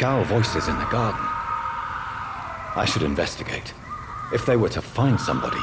Scowl voices in the garden. I should investigate. If they were to find somebody...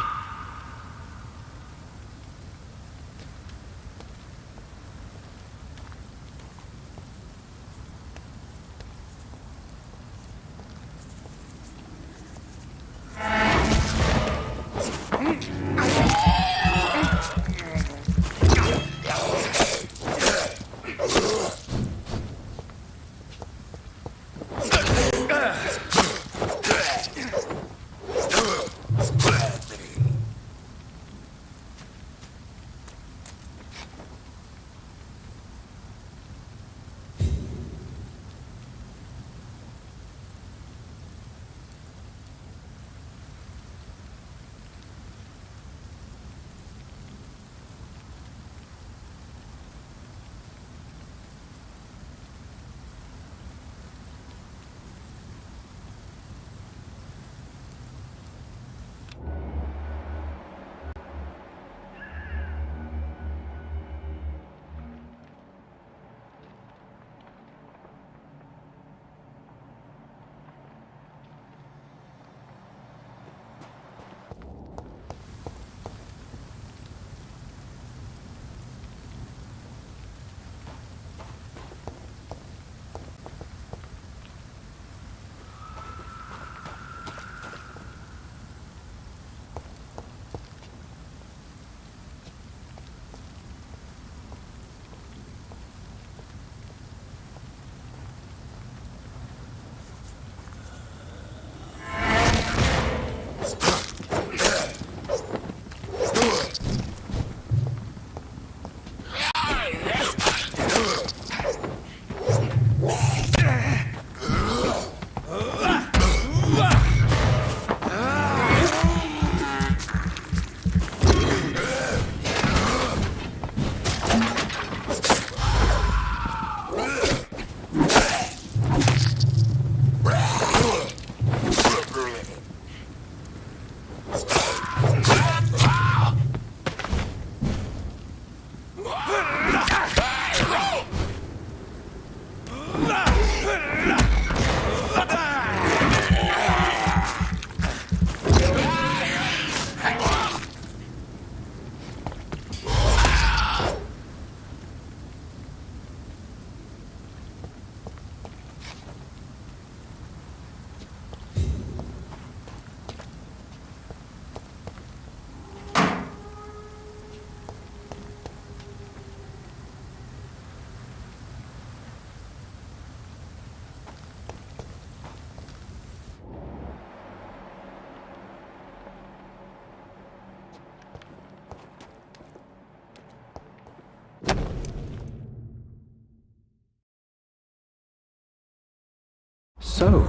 So,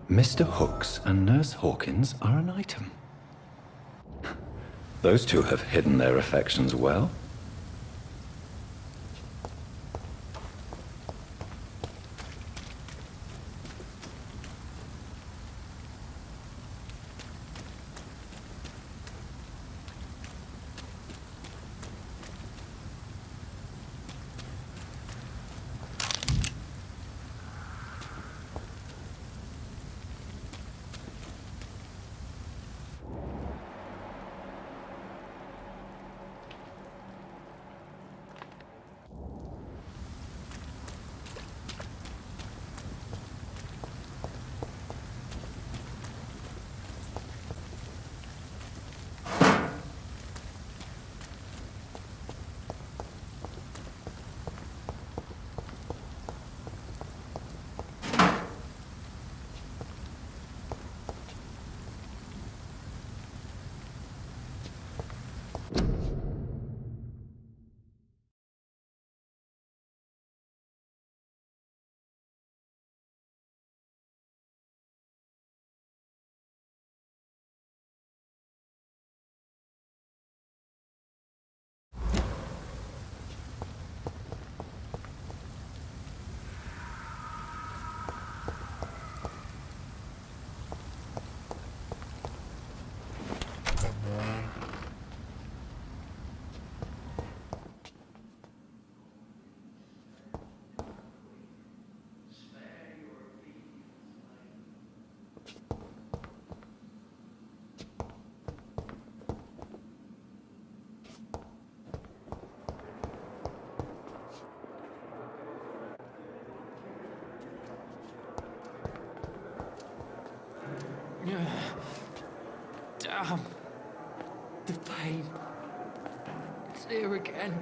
Mr. Hooks and Nurse Hawkins are an item. Those two have hidden their affections well. Damn. The pain. It's here again.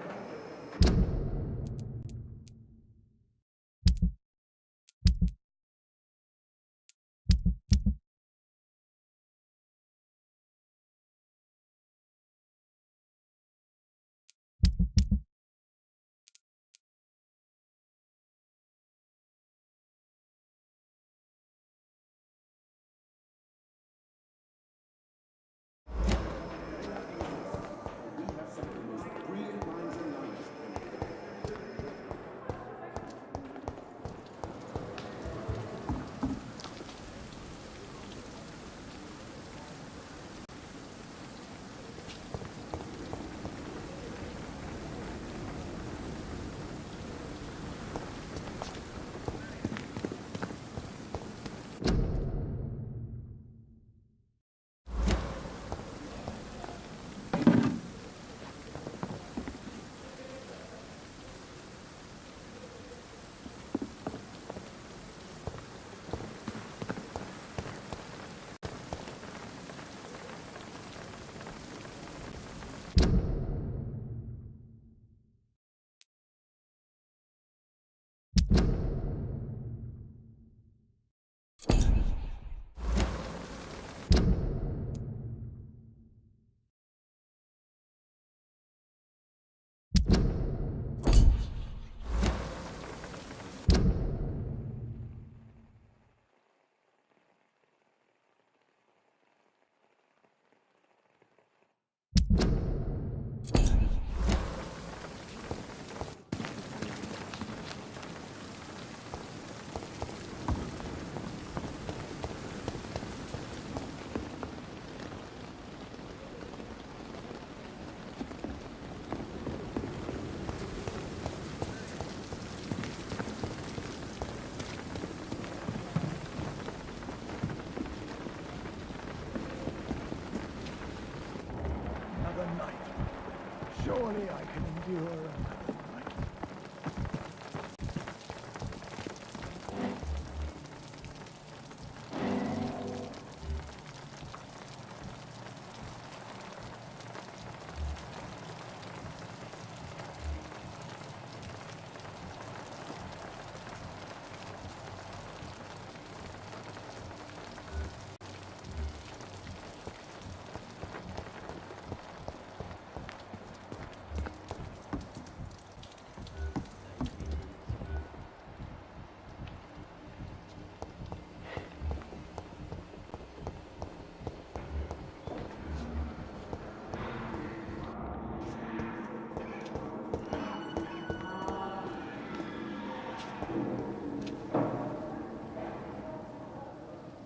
Surely I can endure another night.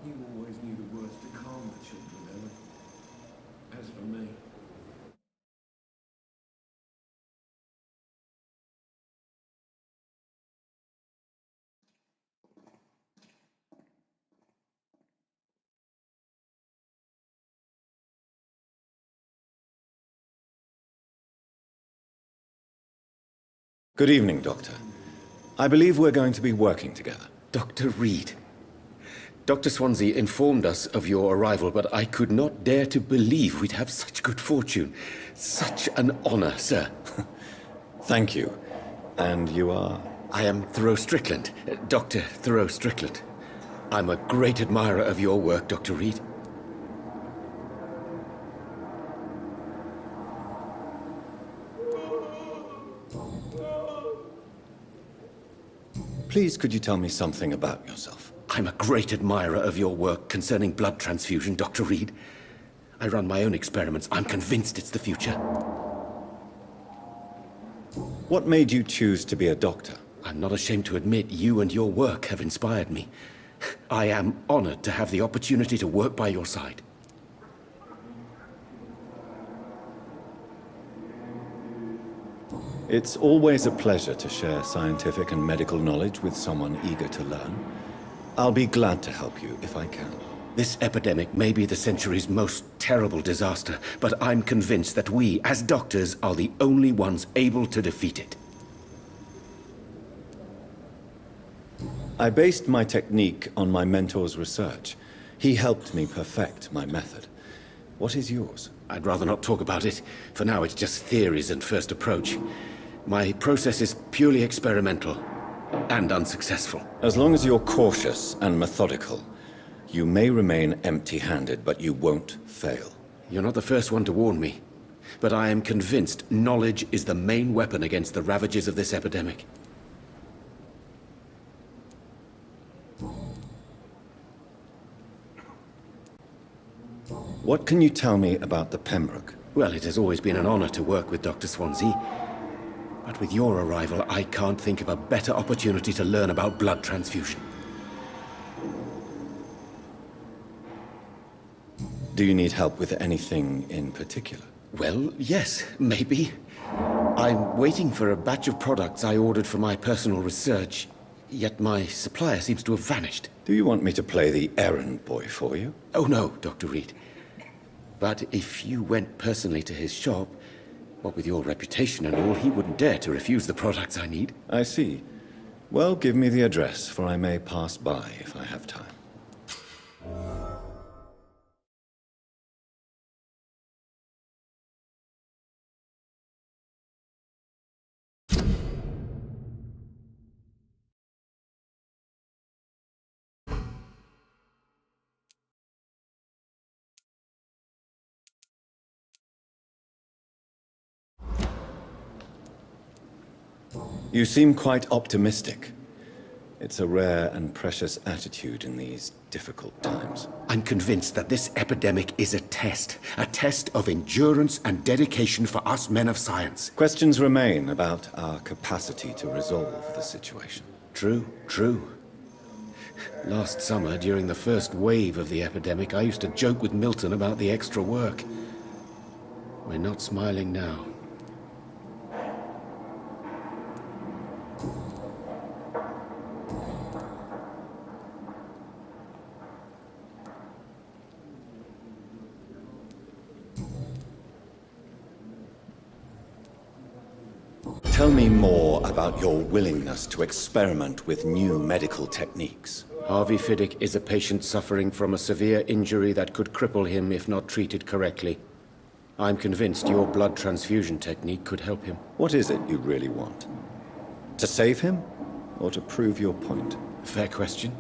You always knew the words to calm the children, Ellen. As for me... Good evening, Doctor. I believe we're going to be working together. Dr. Reed. Dr. Swansea informed us of your arrival, but I could not dare to believe we'd have such good fortune. Such an honor, sir. Thank you. And you are? I am Thoreau Strickland, Dr. Thoreau Strickland. I'm a great admirer of your work, Dr. Reed. Please, could you tell me something about yourself? I'm a great admirer of your work concerning blood transfusion, Dr. Reed. I run my own experiments. I'm convinced it's the future. What made you choose to be a doctor? I'm not ashamed to admit you and your work have inspired me. I am honored to have the opportunity to work by your side. It's always a pleasure to share scientific and medical knowledge with someone eager to learn. I'll be glad to help you if I can. This epidemic may be the century's most terrible disaster, but I'm convinced that we, as doctors, are the only ones able to defeat it. I based my technique on my mentor's research. He helped me perfect my method. What is yours? I'd rather not talk about it. For now, it's just theories and first approach. My process is purely experimental and unsuccessful. As long as you're cautious and methodical, you may remain empty-handed, but you won't fail. You're not the first one to warn me, but I am convinced knowledge is the main weapon against the ravages of this epidemic. What can you tell me about the Pembroke? Well, it has always been an honor to work with Dr. Swansea. But with your arrival, I can't think of a better opportunity to learn about blood transfusion. Do you need help with anything in particular? Well, yes, maybe. I'm waiting for a batch of products I ordered for my personal research, yet my supplier seems to have vanished. Do you want me to play the errand boy for you? Oh no, Dr. Reed. But if you went personally to his shop, what with your reputation and all, he wouldn't dare to refuse the products I need. I see. Well, give me the address, for I may pass by if I have time. You seem quite optimistic. It's a rare and precious attitude in these difficult times. I'm convinced that this epidemic is a test of endurance and dedication for us men of science. Questions remain about our capacity to resolve the situation. True, true. Last summer, during the first wave of the epidemic, I used to joke with Milton about the extra work. We're not smiling now. Tell me more about your willingness to experiment with new medical techniques. Harvey Fiddick is a patient suffering from a severe injury that could cripple him if not treated correctly. I'm convinced your blood transfusion technique could help him. What is it you really want? To save him, or to prove your point? Fair question.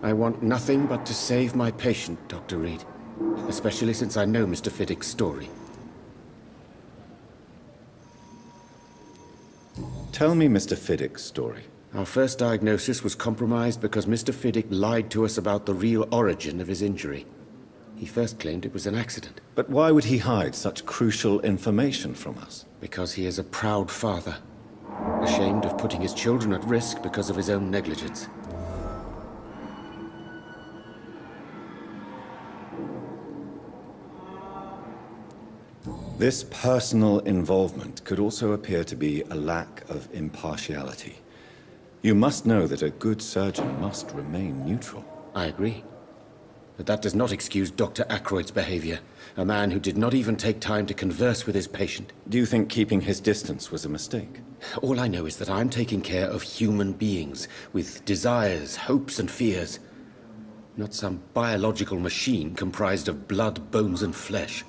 I want nothing but to save my patient, Dr. Reed. Especially since I know Mr. Fiddick's story. Tell me Mr. Fiddick's story. Our first diagnosis was compromised because Mr. Fiddick lied to us about the real origin of his injury. He first claimed it was an accident. But why would he hide such crucial information from us? Because he is a proud father, ashamed of putting his children at risk because of his own negligence. This personal involvement could also appear to be a lack of impartiality. You must know that a good surgeon must remain neutral. I agree. But that does not excuse Dr. Ackroyd's behavior, a man who did not even take time to converse with his patient. Do you think keeping his distance was a mistake? All I know is that I'm taking care of human beings with desires, hopes, and fears. Not some biological machine comprised of blood, bones, and flesh.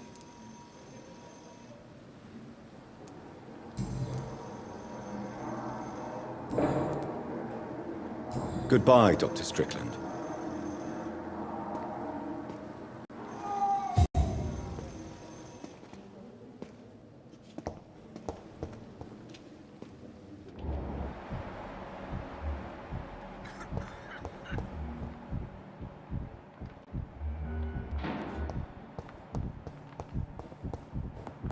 Goodbye, Dr. Strickland.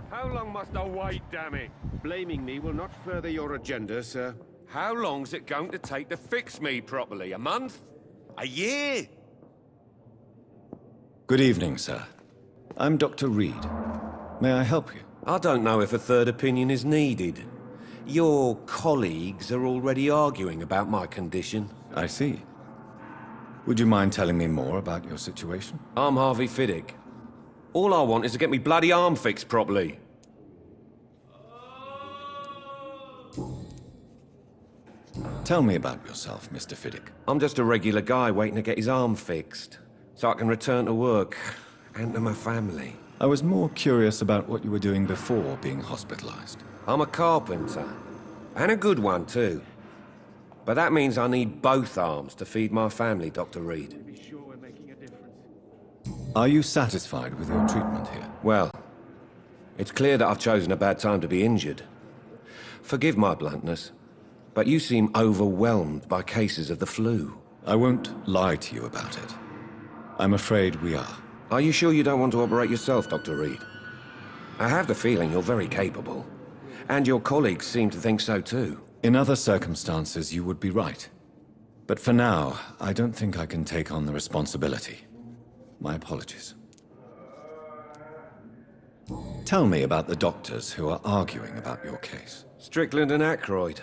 How long must I wait, damn it? Blaming me will not further your agenda, sir. How long's it going to take to fix me properly? A month? A year? Good evening, sir. I'm Dr. Reed. May I help you? I don't know if a third opinion is needed. Your colleagues are already arguing about my condition. I see. Would you mind telling me more about your situation? I'm Harvey Fiddick. All I want is to get me bloody arm fixed properly. Tell me about yourself, Mr. Fiddick. I'm just a regular guy waiting to get his arm fixed. so I can return to work and to my family. I was more curious about what you were doing before being hospitalized. I'm a carpenter, and a good one too. But that means I need both arms to feed my family, Dr. Reed. Be sure we're making a difference. Are you satisfied with your treatment here? Well, it's clear that I've chosen a bad time to be injured. Forgive my bluntness, but you seem overwhelmed by cases of the flu. I won't lie to you about it. I'm afraid we are. Are you sure you don't want to operate yourself, Dr. Reed? I have the feeling you're very capable. And your colleagues seem to think so too. In other circumstances, you would be right. But for now, I don't think I can take on the responsibility. My apologies. Tell me about the doctors who are arguing about your case. Strickland and Aykroyd.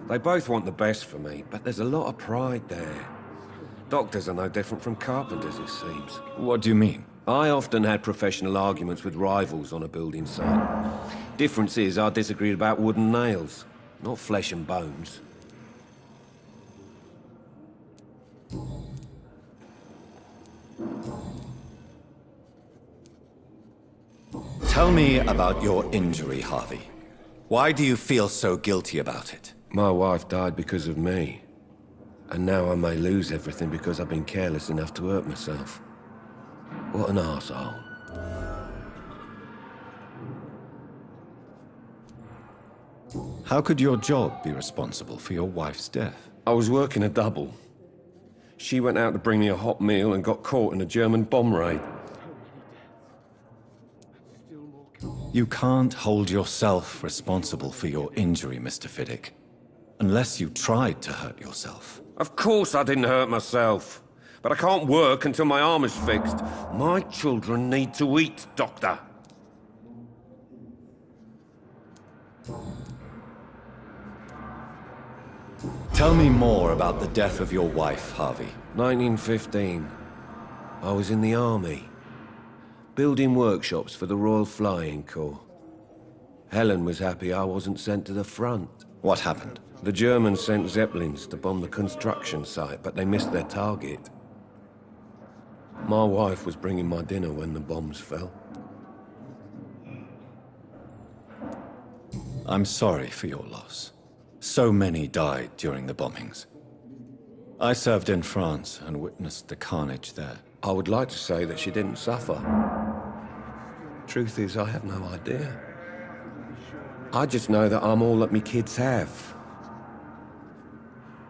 They both want the best for me, but there's a lot of pride there. Doctors are no different from carpenters, it seems. What do you mean? I often had professional arguments with rivals on a building site. Difference is I disagreed about wooden nails, not flesh and bones. Tell me about your injury, Harvey. Why do you feel so guilty about it? My wife died because of me. And now I may lose everything because I've been careless enough to hurt myself. What an arsehole. How could your job be responsible for your wife's death? I was working a double. She went out to bring me a hot meal and got caught in a German bomb raid. You can't hold yourself responsible for your injury, Mr. Fiddick. Unless you tried to hurt yourself. Of course I didn't hurt myself. But I can't work until my arm is fixed. My children need to eat, Doctor. Tell me more about the death of your wife, Harvey. 1915. I was in the army. Building workshops for the Royal Flying Corps. Helen was happy I wasn't sent to the front. What happened? The Germans sent Zeppelins to bomb the construction site, but they missed their target. My wife was bringing my dinner when the bombs fell. I'm sorry for your loss. So many died during the bombings. I served in France and witnessed the carnage there. I would like to say that she didn't suffer. Truth is, I have no idea. I just know that I'm all that me kids have.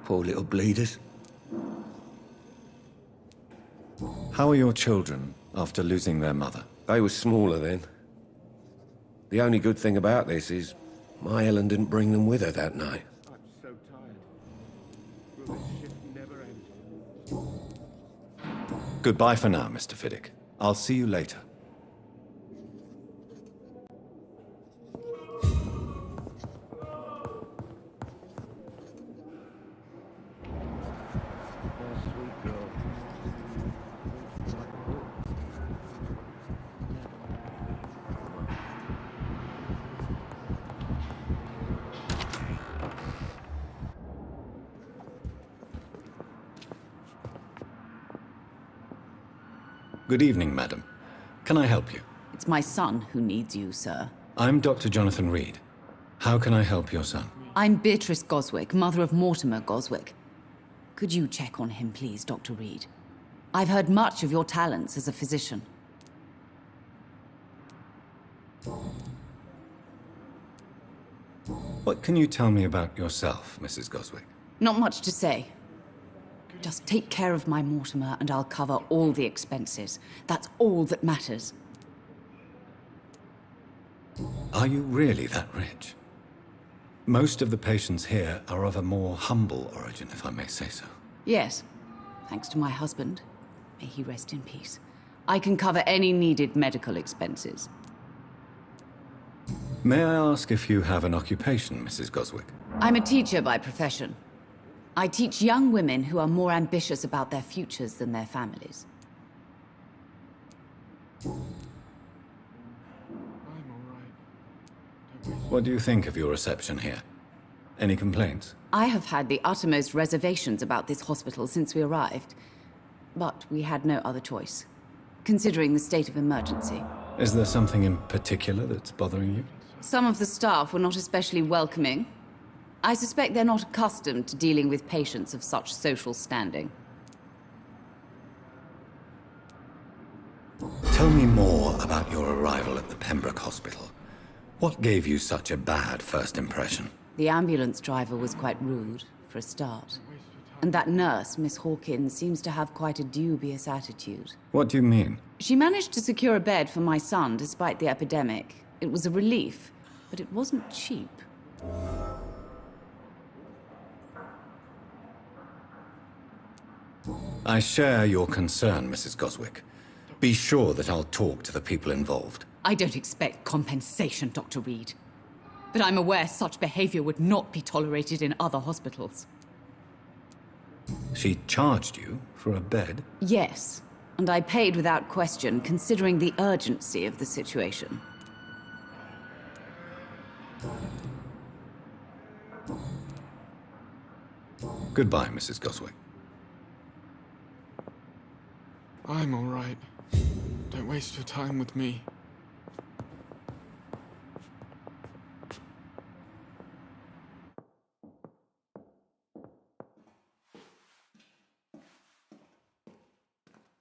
Poor little bleeders. How are your children after losing their mother? They were smaller then. The only good thing about this is my Helen didn't bring them with her that night. I'm so tired. Will this shift never end? Goodbye for now, Mr. Fiddick. I'll see you later. Good evening, madam. Can I help you? It's my son who needs you, sir. I'm Dr. Jonathan Reed. How can I help your son? I'm Beatrice Goswick, mother of Mortimer Goswick. Could you check on him, please, Dr. Reed? I've heard much of your talents as a physician. What can you tell me about yourself, Mrs. Goswick? Not much to say. Just take care of my Mortimer and I'll cover all the expenses. That's all that matters. Are you really that rich? Most of the patients here are of a more humble origin, if I may say so. Yes, thanks to my husband. May he rest in peace. I can cover any needed medical expenses. May I ask if you have an occupation, Mrs. Goswick? I'm a teacher by profession. I teach young women who are more ambitious about their futures than their families. I'm all right. Don't waste What do you think of your reception here? Any complaints? I have had the uttermost reservations about this hospital since we arrived. but we had no other choice, considering the state of emergency. Is there something in particular that's bothering you? Some of the staff were not especially welcoming. I suspect they're not accustomed to dealing with patients of such social standing. Tell me more about your arrival at the Pembroke Hospital. What gave you such a bad first impression? The ambulance driver was quite rude, for a start. And that nurse, Miss Hawkins, seems to have quite a dubious attitude. What do you mean? She managed to secure a bed for my son despite the epidemic. It was a relief, but it wasn't cheap. I share your concern, Mrs. Goswick. Be sure that I'll talk to the people involved. I don't expect compensation, Dr. Reed. But I'm aware such behavior would not be tolerated in other hospitals. She charged you for a bed? Yes, and I paid without question, considering the urgency of the situation. Goodbye, Mrs. Goswick. I'm all right. Don't waste your time with me.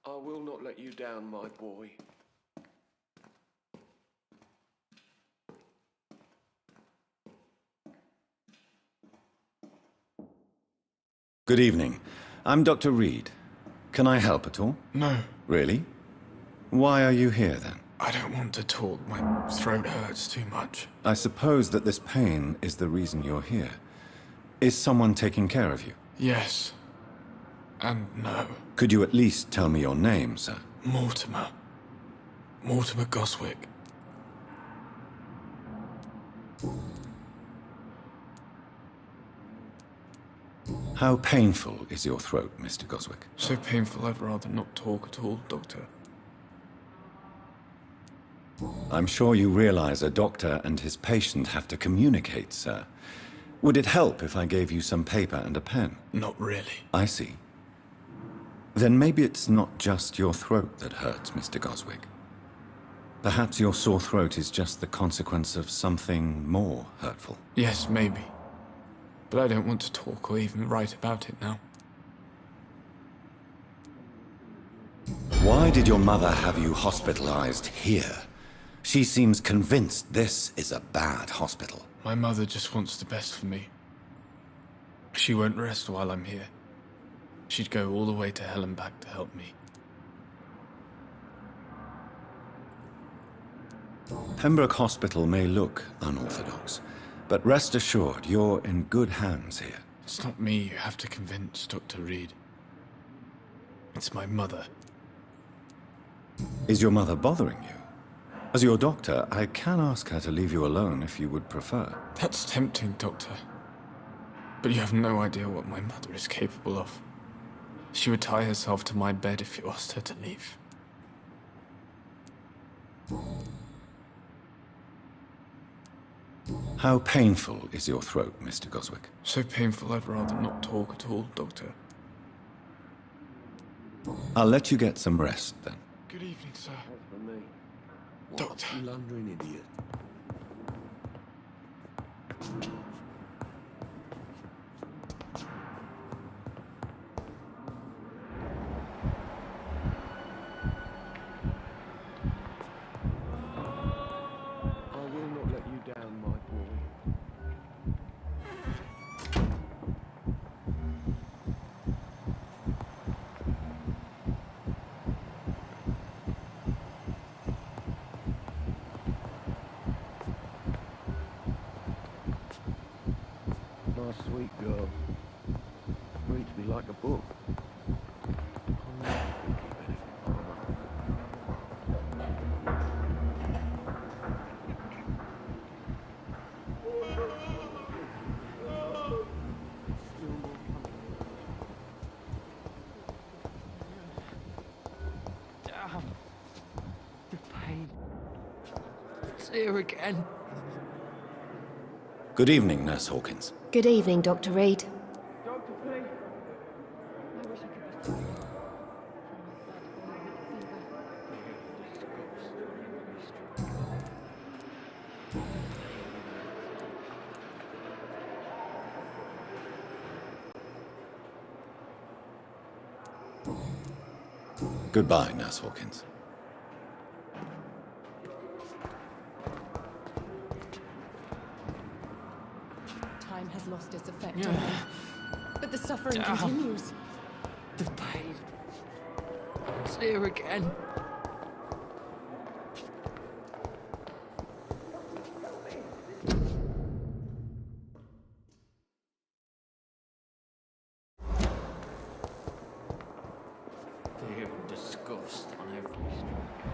I will not let you down, my boy. Good evening. I'm Dr. Reed. Can I help at all? No, Really? Why are you here, then? I don't want to talk. My throat hurts too much. I suppose that this pain is the reason you're here. Is someone taking care of you? Yes. And no. Could you at least tell me your name, sir? Mortimer. Mortimer Goswick. How painful is your throat, Mr. Goswick? So painful I'd rather not talk at all, Doctor. I'm sure you realize a doctor and his patient have to communicate, sir. Would it help if I gave you some paper and a pen? Not really. I see. Then maybe it's not just your throat that hurts, Mr. Goswick. Perhaps your sore throat is just the consequence of something more hurtful. Yes, maybe. But I don't want to talk or even write about it now. Why did your mother have you hospitalized here? She seems convinced this is a bad hospital. My mother just wants the best for me. She won't rest while I'm here. She'd go all the way to hell and back to help me. Pembroke Hospital may look unorthodox, but rest assured you're in good hands here. It's not me you have to convince, Dr. Reed. It's my mother. Is your mother bothering you? As your doctor, I can ask her to leave you alone if you would prefer. That's tempting, Doctor. But you have no idea what my mother is capable of. She would tie herself to my bed if you asked her to leave. How painful is your throat, Mr. Goswick? So painful I'd rather not talk at all, Doctor. I'll let you get some rest, then. Good evening, sir. For me. Doctor. Blundering idiot. I will not let you down, my boy. My sweet girl. Reads me like a book. I'm not thinking of anything, Mama. Damn. The pain. It's here again. Good evening, Nurse Hawkins. Good evening, Dr. Reed. Doctor, please. I wish I could just... Goodbye, Nurse Hawkins. Time has lost its effect on me. But the suffering continues. The pain. It's here again. Fear and disgust on every stroke.